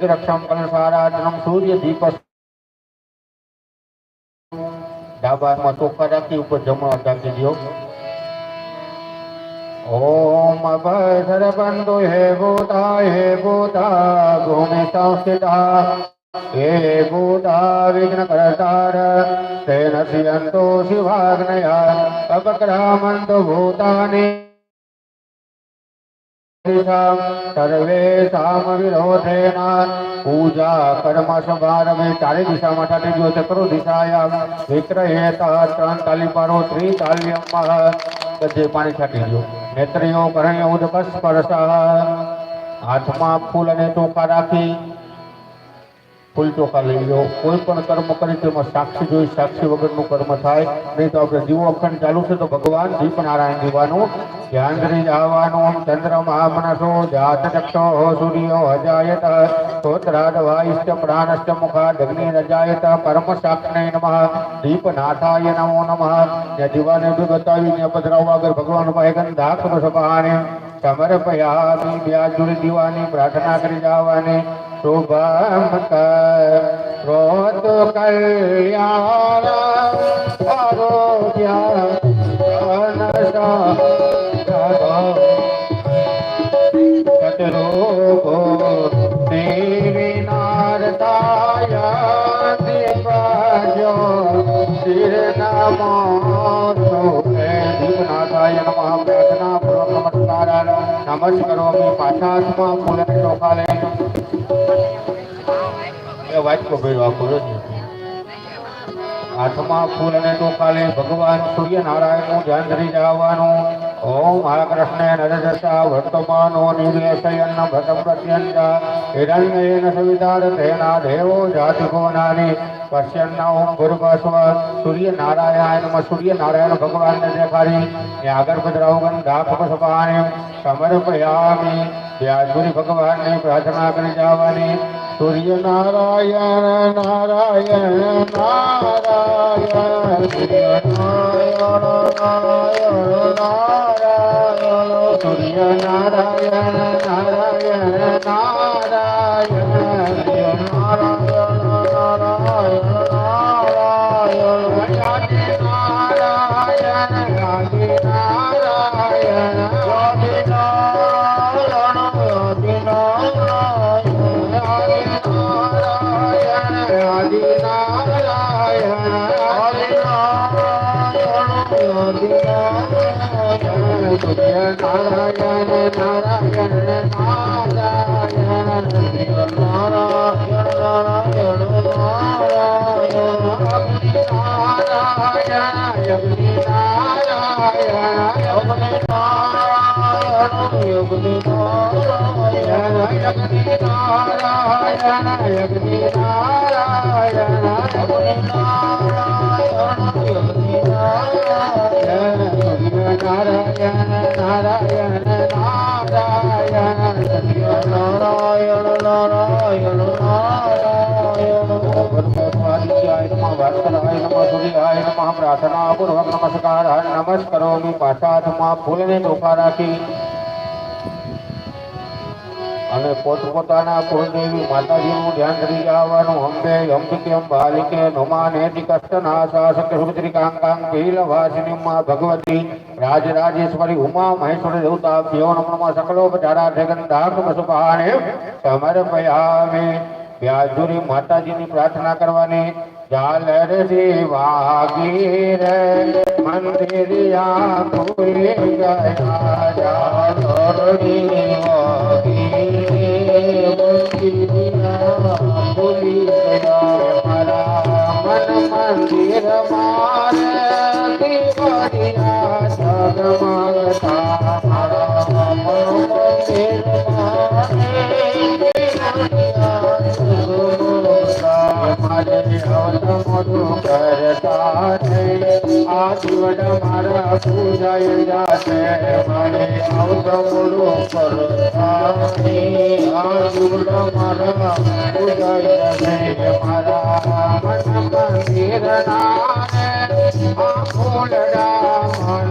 रक्षम कलसाराजनम सूर्य दीप डाबा में टोका राखी ऊपर जमणो राखी दियो। ओम अभय बंधु हे भूता भूमि संस्थिता हे भूता विघ्न करतार तेन श्रियंतो शिवाग्नया अपक्रामन्तु भूतानि सर्वेषां विरोधेन पूजा कर्म समारंभे चारे दिशा में ठाठी दियो चक्रो दिशायां विक्रयेत त्रण ताली पारो त्रिताल्यम गजे पानी ठाठी दियो। नेत्रियो करण्य उदक स्पर्श हाथ में फूल अने टोका राखी फूल टोका लई लो। कोई पण कर्म करे तेमां साक्षी जोई साक्षी वगरनुं कर्म थाय नहीं तो आपणे जीवो अखंड चालू छे तो भगवान दीपनारायण दीवानुं ध्यान करी जावानुं। चंद्रमा मनसो जात चक्षो सूर्यो अजायत स्तोत्राद वायुश्च प्राणश्च मुखाद् अग्निरजायत परम साक्षिणे नमः दीपनाथाय नमो नमः। दीवाने भी बतावी ने पधरावा अगर भगवान पाहे गंधाक्ष सपाणे समर्पयामि ब्याजुरी दीवानी प्रार्थना करी जावानी। शुभम करोतु कल्याण आरोग्य शत्रुघ्नो देवी नारदाय दिग्गजो दीपनाथाय नमः। प्रार्थना पूर्वक नमस्कार नमस्करोमि। पाछात्मा फूल टोका ले वाक्य भेड़वा खोलो हाथमा फूल ने टोका ले भगवान सूर्य नारायण ध्यान धरी जावानो। ओम आकृष्ण नरदशा वर्तमानो निर्लेशयन भ्रतम प्रत्यंजा हिरण्येन सवितारथेना देवो जाति भुवनानि पश्यन्न ओम भूर्भुवस्व सूर्य नारायण नमः। सूर्य नारायण भगवान ने देखाड़ी आगर बदरावगन दाख सपाणे समर्पयामि। व्याजुरी भगवान ने प्रार्थना करी जावानी। सूर्य नारायण नारायण नारायण सूर्य नारायण नारायण नारायण सूर्य नारायण नारायण नारायण सूर्य नारायण नारायण नारायण आदि नारायण आदि नारायण आदि नारायण आदि नारायण आदि नारायण आदि नारायण सूर्य नारायण नारायण नारायण सूर्य नारायण नारायण नारायण अग्नि नारायण अग्नि नारायण अग्नि नारायण अग्नि नारायण अग्नि नारायण अग्नि नारायण अग्नि नारायण अग्नि नारायण सूर्य नारायण नारायण नारायण सूर्य नारायण नारायण नारायण भगवद्वादित्याय नमः भास्कराय नमः सूर्याय नमः। प्रार्थना पूर्वक नमस्कार नमस्करोमि। पाछात्मा फूलने टोका राखी અને પોતપોતાના કુળદેવી માતાજીનું ધ્યાન કરી જવાનું। અંબે અંબિકે અંબાલિકે નમાનેતિ કષ્ટનાશા સત્યસુત્રિકાંકાં કૈલવાસિની માં ભગવતી राजराजेश्वरी उमा महेश्वर देवताभ्यो नमः। सकलोपचारार्थे गंधाक्मसुपाणे समर्पयामि। व्याजुरी माताजीनी प्रार्थना करवानी। झालरથી વાગીર મંદિરિયા ખુલી ગયા ઝાલરથી વાગીર મંદિરિયા ખુલી ગયા મારા મન મંદિર મારે દીવડિયા જગમગતા મારા મન મંદિર મારે દીવડિયા જગમગતા મારે मोटू करता है आजीवन मारा पूजा जाते मारे मोटू करता है आजीवन मारा पूजा जाते मारा मन मंदिर नारे फूलड़ा मन